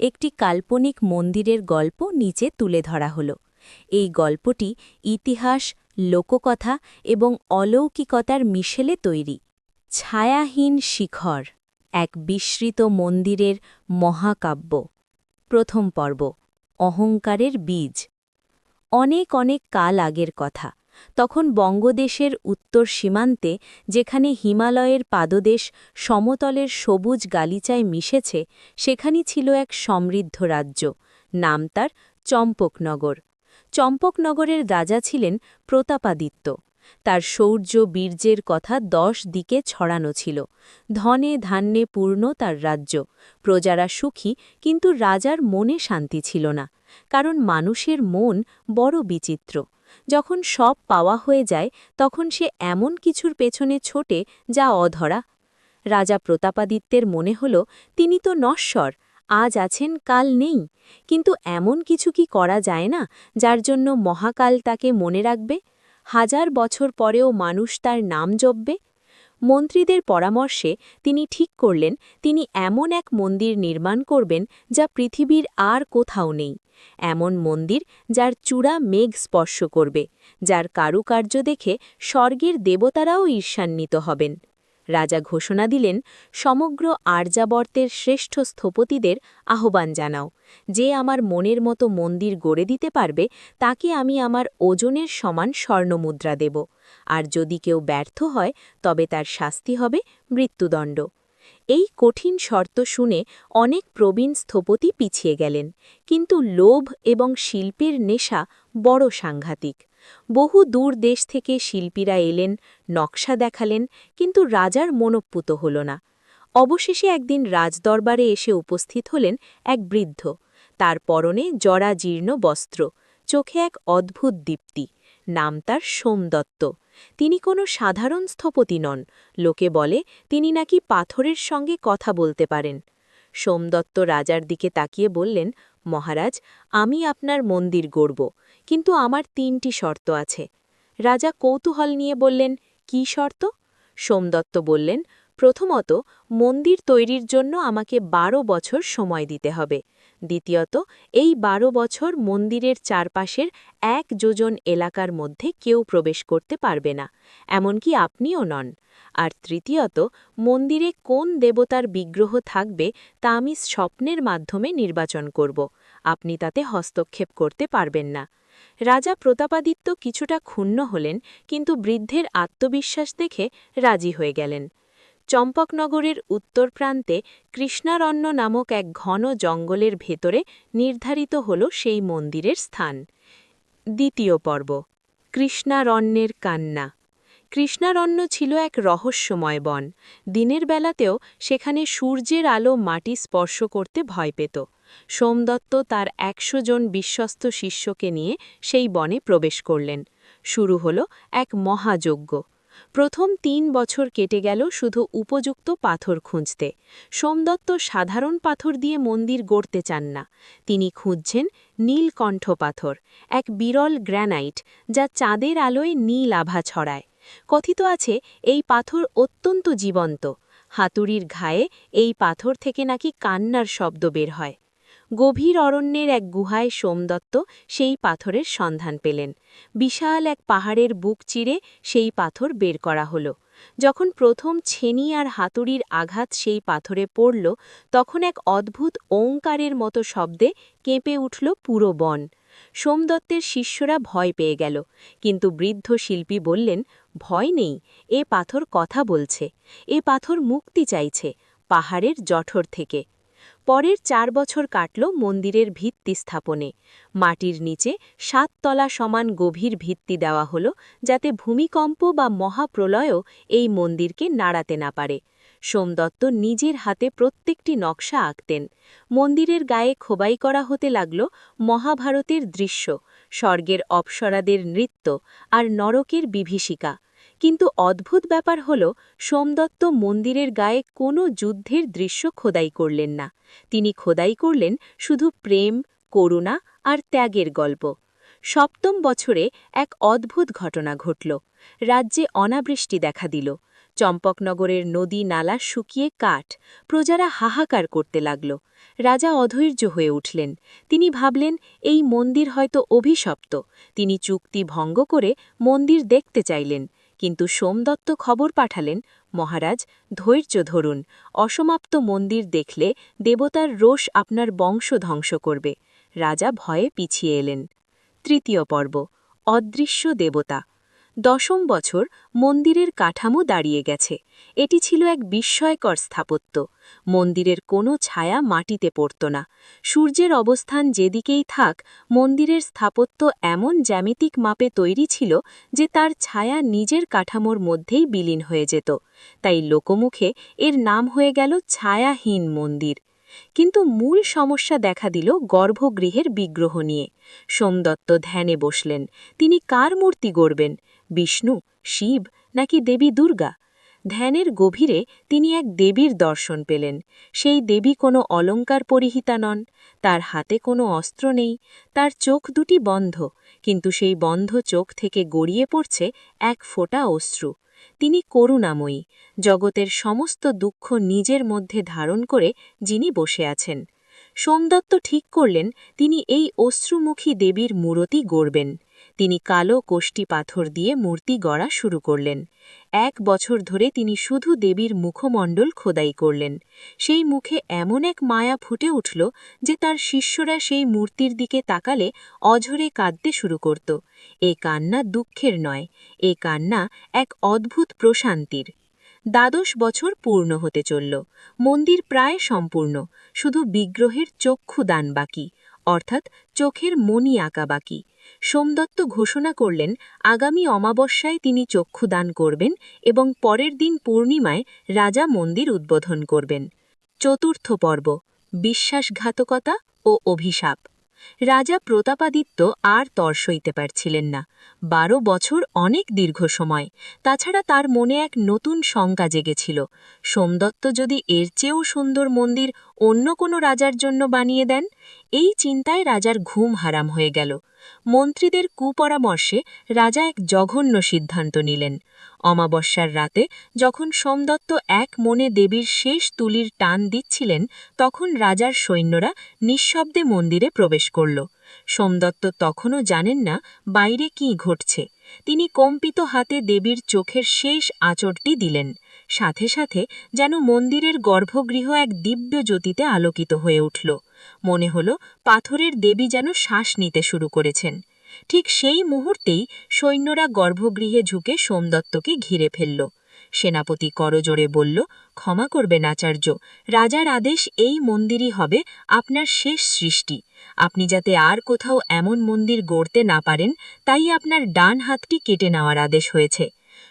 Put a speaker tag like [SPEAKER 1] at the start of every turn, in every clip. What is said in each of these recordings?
[SPEAKER 1] একটি কাল্পনিক মন্দিরের গল্প নিচে তুলে ধরা হল। এই গল্পটি ইতিহাস, লোককথা এবং অলৌকিকতার মিশেলে তৈরি। ছায়াহীন শিখর, এক বিস্মৃত মন্দিরের মহাকাব্য। প্রথম পর্ব, অহংকারের বীজ। অনেক অনেক কাল আগের কথা। তখন বঙ্গদেশের উত্তর সীমান্তে, যেখানে হিমালয়ের পাদদেশ সমতলের সবুজ গালিচায় মিশেছে, সেখানেই ছিল এক সমৃদ্ধ রাজ্য। নাম তার চম্পকনগর। চম্পকনগরের রাজা ছিলেন প্রতাপাদিত্য। তার শৌর্য বীর্যের কথা 10 দিকে ছড়ানো ছিল। ধনে ধান্যে পূর্ণ তার রাজ্য। প্রজারা সুখী, কিন্তু রাজার মনে শান্তি ছিল না। কারণ মানুষের মন বড় বিচিত্র। যখন সব পাওয়া হয়ে যায়, তখন সে এমন কিছুর পেছনে ছোটে যা অধরা। রাজা প্রতাপাদিত্যের মনে হল, তিনি তো নশ্বর, আজ আছেন কাল নেই। কিন্তু এমন কিছু কি করা যায় না, যার জন্য মহাকাল তাকে মনে রাখবে? 1000 বছর পরেও মানুষ তার নাম জপবে? মন্ত্রীদের পরামর্শে তিনি ঠিক করলেন, তিনি এমন এক মন্দির নির্মাণ করবেন যা পৃথিবীর আর কোথাও নেই। এমন মন্দির যার চূড়া মেঘ স্পর্শ করবে, যার কারুকার্য দেখে স্বর্গের দেবতারাও ঈর্ষান্বিত হবেন। রাজা ঘোষণা দিলেন, সমগ্র আর্যাবর্তের শ্রেষ্ঠ স্থপতিদের আহ্বান জানাও। যে আমার মনের মতো মন্দির গড়ে দিতে পারবে, তাকে আমি আমার ওজনের সমান স্বর্ণমুদ্রা দেব। আর যদি কেউ ব্যর্থ হয়, তবে তার শাস্তি হবে মৃত্যুদণ্ড। এই কঠিন শর্ত শুনে অনেক প্রবীণ স্থপতি পিছিয়ে গেলেন। কিন্তু লোভ এবং শিল্পের নেশা বড় সাংঘাতিক। বহু দূর দেশ থেকে শিল্পীরা এলেন, নকশা দেখালেন, কিন্তু রাজার মনোপুত হল না। অবশেষে একদিন রাজদরবারে এসে উপস্থিত হলেন এক বৃদ্ধ। তার পরনে জরাজীর্ণ বস্ত্র, চোখে এক অদ্ভুত দীপ্তি। নাম তার সোমদত্ত। তিনি কোনো সাধারণ স্থপতি নন। লোকে বলে, তিনি নাকি পাথরের সঙ্গে কথা বলতে পারেন। সোমদত্ত রাজার দিকে তাকিয়ে বললেন, মহারাজ, আমি আপনার মন্দির গড়ব, কিন্তু আমার 3টি শর্ত আছে। রাজা কৌতূহল নিয়ে বললেন, কি শর্ত? সোমদত্ত বললেন, প্রথমত, মন্দির তৈরির জন্য আমাকে 12 বছর সময় দিতে হবে। দ্বিতীয়ত, এই 12 বছর মন্দিরের চারপাশের 1 যোজন এলাকার মধ্যে কেউ প্রবেশ করতে পারবে না, এমনকি আপনিও নন। আর তৃতীয়ত, মন্দিরে কোন দেবতার বিগ্রহ থাকবে তা আমি স্বপ্নের মাধ্যমে নির্বাচন করব। আপনি তাতে হস্তক্ষেপ করতে পারবেন না। রাজা প্রতাপাদিত্য কিছুটা ক্ষুণ্ণ হলেন, কিন্তু বৃদ্ধের আত্মবিশ্বাস দেখে রাজি হয়ে গেলেন। চম্পকনগরের উত্তর প্রান্তে কৃষ্ণারণ্য নামক এক ঘন জঙ্গলের ভেতরে নির্ধারিত হল সেই মন্দিরের স্থান। দ্বিতীয় পর্ব, কৃষ্ণারণ্যের কান্না। কৃষ্ণারণ্য ছিল এক রহস্যময় বন। দিনের বেলাতেও সেখানে সূর্যের আলো মাটি স্পর্শ করতে ভয় পেত। সোমদত্ত তার 100 জন বিশ্বস্ত শিষ্যকে নিয়ে সেই বনে প্রবেশ করলেন। শুরু হল এক মহাযজ্ঞ। প্রথম 3 বছর কেটে গেল শুধু উপযুক্ত পাথর খুঁজতে। সোমদত্ত সাধারণ পাথর দিয়ে মন্দির গড়তে চান না। তিনি খুঁজছেন নীলকণ্ঠ পাথর, এক বিরল গ্র্যানাইট যা চাঁদের আলোয় নীল আভা ছড়ায়। কথিত আছে, এই পাথর অত্যন্ত জীবন্ত। হাতুড়ির ঘায়ে এই পাথর থেকে নাকি কান্নার শব্দ বের হয়। গভীর অরণ্যের এক গুহায় সোমদত্ত সেই পাথরের সন্ধান পেলেন। বিশাল এক পাহাড়ের বুক চিরে সেই পাথর বের করা হল। যখন প্রথম ছেনি আর হাতুড়ির আঘাত সেই পাথরে পড়ল, তখন এক অদ্ভুত ওঙ্কারের মতো শব্দে কেঁপে উঠল পুরো বন। সোমদত্তের শিষ্যরা ভয় পেয়ে গেল, কিন্তু বৃদ্ধ শিল্পী বললেন, ভয় নেই, এ পাথর কথা বলছে। এ পাথর মুক্তি চাইছে, পাহাড়ের জঠর থেকে। পরের 4 বছর কাটল মন্দিরের ভিত্তি স্থাপনে। মাটির নিচে 7 তলা সমান গভীর ভিত্তি দেওয়া হল, যাতে ভূমিকম্প বা মহাপ্রলয়ও এই মন্দিরকে নাড়াতে না পারে। সোমদত্ত নিজের হাতে প্রত্যেকটি নকশা আঁকতেন। মন্দিরের গায়ে খোবাই করা হতে লাগল মহাভারতের দৃশ্য, স্বর্গের অপ্সরাদের নৃত্য আর নরকের বিভীষিকা। কিন্তু অদ্ভুত ব্যাপার হল, সোমদত্ত মন্দিরের গায়ে কোনো যুদ্ধের দৃশ্য খোদাই করলেন না। তিনি খোদাই করলেন শুধু প্রেম, করুণা আর ত্যাগের গল্প। 7ম বছরে এক অদ্ভুত ঘটনা ঘটল। রাজ্যে অনাবৃষ্টি দেখা দিল। চম্পকনগরের নদী নালা শুকিয়ে কাঠ, প্রজারা হাহাকার করতে লাগল। রাজা অধৈর্য হয়ে উঠলেন। তিনি ভাবলেন, এই মন্দির হয়তো অভিশপ্ত। তিনি চুক্তি ভঙ্গ করে মন্দির দেখতে চাইলেন। কিন্তু সোমদত্ত খবর পাঠালেন, মহারাজ, ধৈর্য ধরুন। অসমাপ্ত মন্দির দেখলে দেবতার রোষ আপনার বংশ ধ্বংস করবে। রাজা ভয়ে পিছিয়ে এলেন। তৃতীয় পর্ব, অদৃশ্য দেবতা। 10ম বছর মন্দিরের কাঠামো দাঁড়িয়ে গেছে। এটি ছিল এক বিস্ময়কর স্থাপত্য। মন্দিরের কোনো ছায়া মাটিতে পড়ত না। সূর্যের অবস্থান যেদিকেই থাক, মন্দিরের স্থাপত্য এমন জ্যামিতিক মাপে তৈরি ছিল যে তার ছায়া নিজের কাঠামোর মধ্যেই বিলীন হয়ে যেত। তাই লোকমুখে এর নাম হয়ে গেল ছায়াহীন মন্দির। কিন্তু মূল সমস্যা দেখা দিল গর্ভগৃহের বিগ্রহ নিয়ে। সোমদত্ত ধ্যানে বসলেন। তিনি কার মূর্তি গড়বেন? বিষ্ণু, শিব নাকি দেবী দুর্গা? ধ্যানের গভীরে তিনি এক দেবীর দর্শন পেলেন। সেই দেবী কোনো অলঙ্কার পরিহিতা নন, তার হাতে কোনো অস্ত্র নেই, তার চোখ দুটি বন্ধ, কিন্তু সেই বন্ধ চোখ থেকে গড়িয়ে পড়ছে এক ফোঁটা অশ্রু। তিনি করুণাময়ী, জগতের সমস্ত দুঃখ নিজের মধ্যে ধারণ করে যিনি বসে আছেন। সোমদত্ত ঠিক করলেন, তিনি এই অশ্রুমুখী দেবীর মূর্তি গড়বেন। তিনি কালো কোষ্টি পাথর দিয়ে মূর্তি গড়া শুরু করলেন। 1 বছর ধরে তিনি শুধু দেবীর মুখমণ্ডল খোদাই করলেন। সেই মুখে এমন এক মায়া ফুটে উঠল যে তার শিষ্যরা সেই মূর্তির দিকে তাকালে অঝরে কাঁদতে শুরু করত। এ কান্না দুঃখের নয়, এ কান্না এক অদ্ভুত প্রশান্তির। 12 বছর পূর্ণ হতে চলল। মন্দির প্রায় সম্পূর্ণ, শুধু বিগ্রহের চক্ষুদান বাকি, অর্থাৎ চোখের মণি আঁকা বাকি। সোমদত্ত ঘোষণা করলেন, আগামী অমাবস্যায় তিনি চক্ষুদান করবেন এবং পরের দিন পূর্ণিমায় রাজা মন্দির উদ্বোধন করবেন। চতুর্থ পর্ব, বিশ্বাসঘাতকতা ও অভিশাপ। রাজা প্রতাপাদিত্য আর তর সইতে পারছিলেন না। 12 বছর অনেক দীর্ঘ সময়। তাছাড়া তার মনে এক নতুন শঙ্কা জেগেছিল। সোমদত্ত যদি এর চেয়েও সুন্দর মন্দির অন্য কোনো রাজার জন্য বানিয়ে দেন? এই চিন্তায় রাজার ঘুম হারাম হয়ে গেল। মন্ত্রীদের কুপরামর্শে রাজা এক জঘন্য সিদ্ধান্ত নিলেন। অমাবস্যার রাতে যখন সোমদত্ত এক মনে দেবীর শেষ তুলির টান দিচ্ছিলেন, তখন রাজার সৈন্যরা নিঃশব্দে মন্দিরে প্রবেশ করল। সোমদত্ত তখনও জানেন না বাইরে কী ঘটছে। তিনি কম্পিত হাতে দেবীর চোখের শেষ আঁচড়টি দিলেন। সাথে সাথে যেন মন্দিরের গর্ভগৃহ এক দিব্য জ্যোতিতে আলোকিত হয়ে উঠল। মনে হল পাথরের দেবী যেন শ্বাস নিতে শুরু করেছেন। ঠিক সেই মুহূর্তেই সৈন্যরা গর্ভগৃহে ঝুঁকে সোমদত্তকে ঘিরে ফেলল। সেনাপতি করজোড়ে বলল, ক্ষমা করবেন আচার্য, রাজার আদেশ এই মন্দিরই হবে আপনার শেষ সৃষ্টি। আপনি যাতে আর কোথাও এমন মন্দির গড়তে না পারেন, তাই আপনার ডান হাতটি কেটে নেওয়ার আদেশ হয়েছে।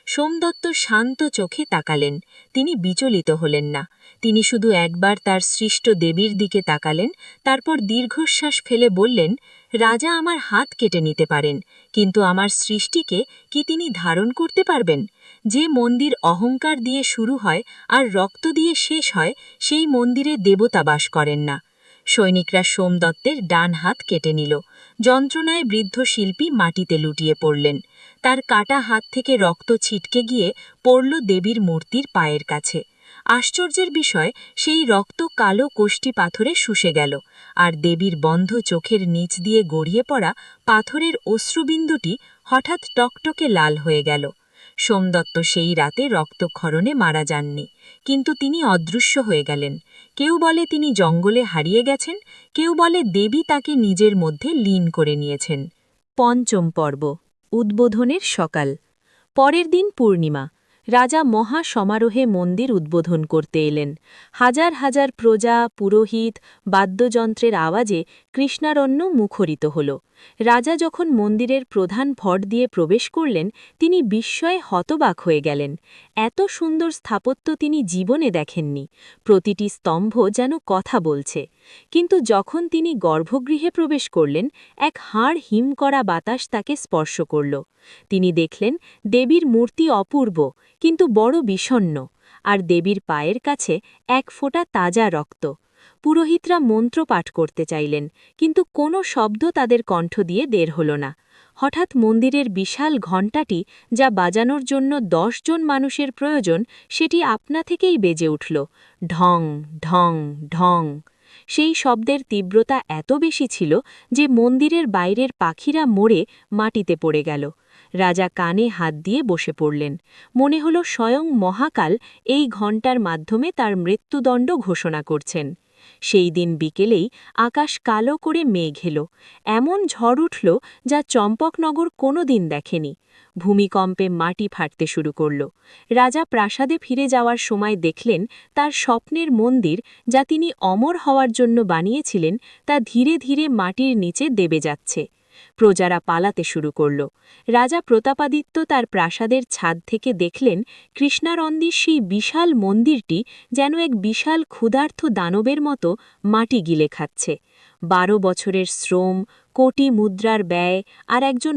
[SPEAKER 1] সোমদত্ত শান্ত চোখে তাকালেন। তিনি বিচলিত হলেন না। তিনি শুধু একবার তার সৃষ্ট দেবীর দিকে তাকালেন, তারপর দীর্ঘশ্বাস ফেলে বললেন, রাজা আমার হাত কেটে নিতে পারেন, কিন্তু আমার সৃষ্টিকে কি তিনি ধারণ করতে পারবেন? যে মন্দির অহংকার দিয়ে শুরু হয় আর রক্ত দিয়ে শেষ হয়, সেই মন্দিরে দেবতা বাস করেন না। সৈনিকরা সোমদত্তের ডান হাত কেটে নিল। যন্ত্রণায় বৃদ্ধ শিল্পী মাটিতে লুটিয়ে পড়লেন। তার কাটা হাত থেকে রক্ত ছিটকে গিয়ে পড়ল দেবীর মূর্তির পায়ের কাছে। আশ্চর্যের বিষয়, সেই রক্ত কালো কোষ্টি পাথরে শুষে গেল, আর দেবীর বন্ধ চোখের নিচ দিয়ে গড়িয়ে পড়া পাথরের অশ্রুবিন্দুটি হঠাৎ টকটকে লাল হয়ে গেল। সোমদত্ত সেই রাতে রক্তক্ষরণে মারা যাননি, কিন্তু তিনি অদৃশ্য হয়ে গেলেন। কেউ বলে তিনি জঙ্গলে হারিয়ে গেছেন, কেউ বলে দেবী তাকে নিজের মধ্যে লীন করে নিয়েছেন। পঞ্চম পর্ব, উদ্বোধনের সকাল। পরের দিন পূর্ণিমা। রাজা মহা সমারোহে মন্দির উদ্বোধন করতে এলেন। হাজার হাজার প্রজা, পুরোহিত, বাদ্যযন্ত্রের আওয়াজে কৃষ্ণারণ্য মুখরিত হল। রাজা যখন মন্দিরের প্রধান ফট দিয়ে প্রবেশ করলেন, তিনি বিস্ময়ে হতবাক হয়ে গেলেন। এত সুন্দর স্থাপত্য তিনি জীবনে দেখেননি। প্রতিটি স্তম্ভ যেন কথা বলছে। কিন্তু যখন তিনি গর্ভগৃহে প্রবেশ করলেন, এক হাড় হিম করা বাতাস তাকে স্পর্শ করল। তিনি দেখলেন দেবীর মূর্তি অপূর্ব, কিন্তু বড় বিষণ্ণ, আর দেবীর পায়ের কাছে এক ফোঁটা তাজা রক্ত। পুরোহিতরা মন্ত্র পাঠ করতে চাইলেন, কিন্তু কোনো শব্দ তাদের কণ্ঠ দিয়ে বের হল না। হঠাৎ মন্দিরের বিশাল ঘণ্টাটি যা বাজানোর জন্য 10 জন মানুষের প্রয়োজন সেটি আপনা থেকেই বেজে উঠল, ঢং ঢং ঢং। সেই শব্দের তীব্রতা এত বেশি ছিল যে মন্দিরের বাইরের পাখিরা মরে মাটিতে পড়ে গেল। রাজা কানে হাত দিয়ে বসে পড়লেন। মনে হল স্বয়ং মহাকাল এই ঘণ্টার মাধ্যমে তার মৃত্যুদণ্ড ঘোষণা করছেন। সেই দিন বিকেলেই আকাশ কালো করে মেঘ এলো। এমন ঝড় উঠল যা চম্পকনগর কোনোদিন দেখেনি। ভূমিকম্পে মাটি ফাটতে শুরু করল। রাজা প্রাসাদে ফিরে যাওয়ার সময় দেখলেন তার স্বপ্নের মন্দির, যা তিনি অমর হওয়ার জন্য বানিয়েছিলেন, তা ধীরে ধীরে মাটির নিচে দেবে যাচ্ছে। প্রজারা পালাতে শুরু করল। রাজা প্রতাপাদিত্য তার প্রাসাদের ছাদ থেকে দেখলেন কৃষ্ণারন্দির সেই বিশাল মন্দিরটি যেন এক বিশাল ক্ষুধার্ত দানবের মতো মাটি গিলে খাচ্ছে। 12 বছরের শ্রম, কোটি মুদ্রার ব্যয় আর একজন